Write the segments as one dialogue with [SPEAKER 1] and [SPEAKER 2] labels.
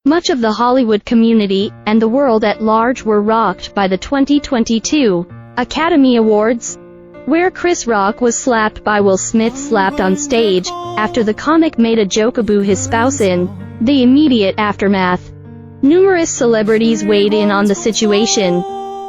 [SPEAKER 1] Much of the Hollywood community and the world at large were rocked by the 2022 Academy Awards, where Chris Rock was slapped by Will Smith slapped on stage, after the comic made a joke about his spouse in the immediate aftermath. Numerous celebrities weighed in on the situation,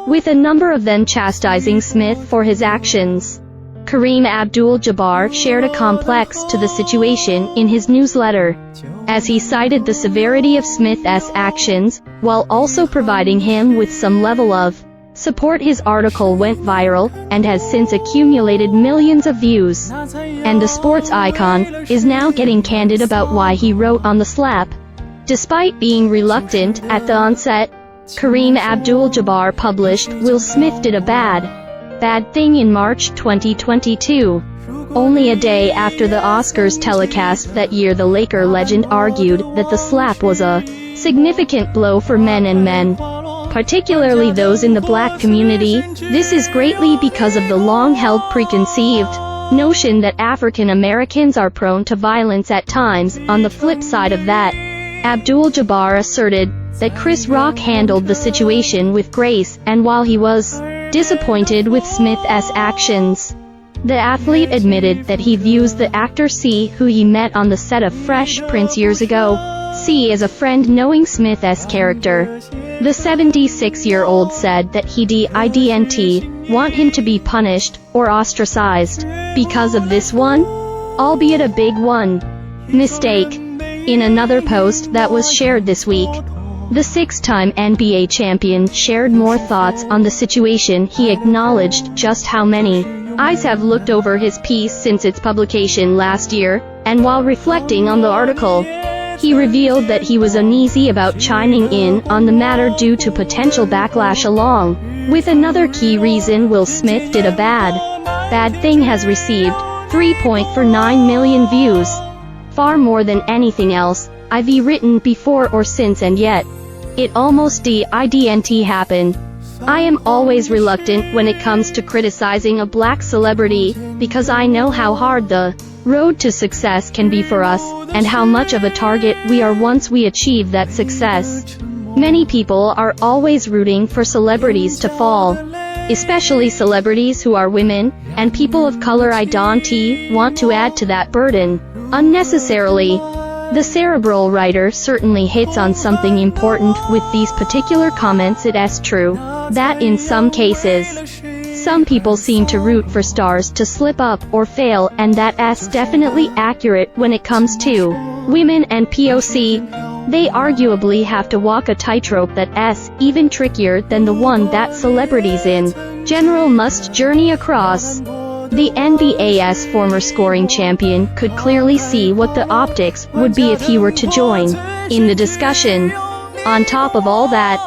[SPEAKER 1] with a number of them chastising Smith for his actions. Kareem Abdul-Jabbar shared a complex to the situation in his newsletter, as he cited the severity of Smith's actions, while also providing him with some level of support. His article went viral, and has since accumulated millions of views. And the sports icon is now getting candid about why he wrote on the slap. Despite being reluctant at the onset, Kareem Abdul-Jabbar published "Will Smith did a bad thing" in March 2022. Only a day after the Oscars telecast that year, the Laker legend argued that the slap was a significant blow for men and men, particularly those in the black community. This is greatly because of the long-held preconceived notion that African Americans are prone to violence at times. On the flip side of that, Abdul-Jabbar asserted that Chris Rock handled the situation with grace, and while he was disappointed with Smith's actions, the athlete admitted that he views the actor C, who he met on the set of Fresh Prince years ago, as a friend, knowing Smith's character. The 76-year-old said that he didn't want him to be punished or ostracized because of this one, albeit a big one, mistake. In another post that was shared this week, the six-time NBA champion shared more thoughts on the situation. He acknowledged just how many eyes have looked over his piece since its publication last year, and while reflecting on the article, he revealed that he was uneasy about chiming in on the matter due to potential backlash, along with another key reason Will Smith did a bad thing has received 3.49 million views, far more than anything else I've written before or since, and yet it almost didn't happen. I am always reluctant when it comes to criticizing a black celebrity, because I know how hard the road to success can be for us, and how much of a target we are once we achieve that success. Many people are always rooting for celebrities to fall, especially celebrities who are women, and people of color. I don't want to add to that burden unnecessarily. The cerebral writer certainly hits on something important with these particular comments. It's true that in some cases, some people seem to root for stars to slip up or fail, and that's definitely accurate when it comes to women and POC. They arguably have to walk a tightrope that's even trickier than the one that celebrities in general must journey across. The NBA's former scoring champion could clearly see what the optics would be if he were to join in the discussion. On top of all that,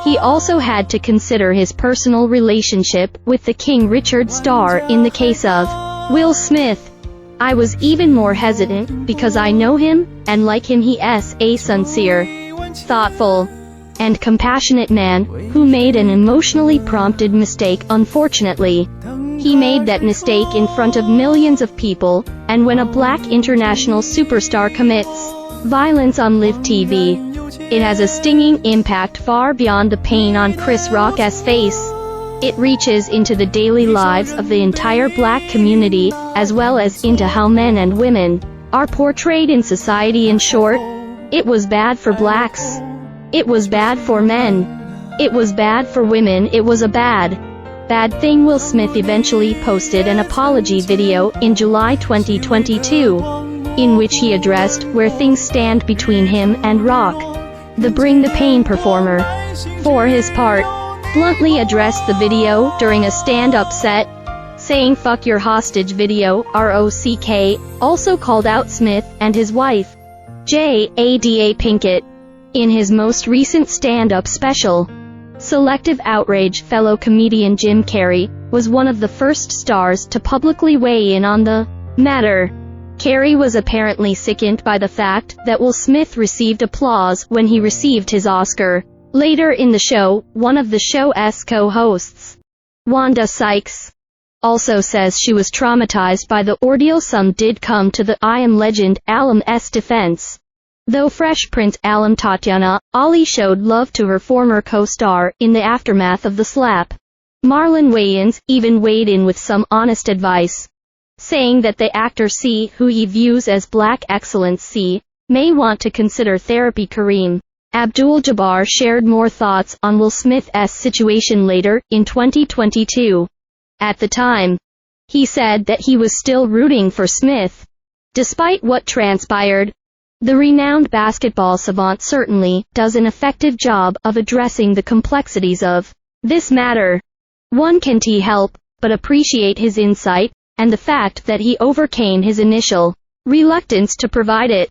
[SPEAKER 1] he also had to consider his personal relationship with the King Richard star. In the case of Will Smith, I was even more hesitant because I know him and like him. He is a sincere, thoughtful, and compassionate man who made an emotionally prompted mistake. Unfortunately, he made that mistake in front of millions of people, and when a black international superstar commits violence on live TV, it has a stinging impact far beyond the pain on Chris Rock's face. It reaches into the daily lives of the entire black community, as well as into how men and women are portrayed in society. In short, it was bad for blacks. It was bad for men. It was bad for women. It was a bad thing. Will Smith eventually posted an apology video in July 2022, in which he addressed where things stand between him and Rock. The Bring the Pain performer, for his part, bluntly addressed the video during a stand-up set, saying "fuck your hostage" video. ROCK also called out Smith and his wife, Jada Pinkett, in his most recent stand-up special. Selective outrage. Fellow comedian Jim Carrey was one of the first stars to publicly weigh in on the matter. Carrey was apparently sickened by the fact that Will Smith received applause when he received his Oscar. Later in the show, one of the show's co-hosts, Wanda Sykes, also says she was traumatized by the ordeal. Some did come to the I Am Legend alum's defense, Though Fresh Prince alum Tatiana, Ali showed love to her former co-star in the aftermath of the slap. Marlon Wayans even weighed in with some honest advice, saying that the actor C, who he views as black excellence C, may want to consider therapy. Kareem Abdul-Jabbar shared more thoughts on Will Smith's situation later in 2022. At the time, he said that he was still rooting for Smith, despite what transpired. The renowned basketball savant certainly does an effective job of addressing the complexities of this matter. One can't help but appreciate his insight, and the fact that he overcame his initial reluctance to provide it.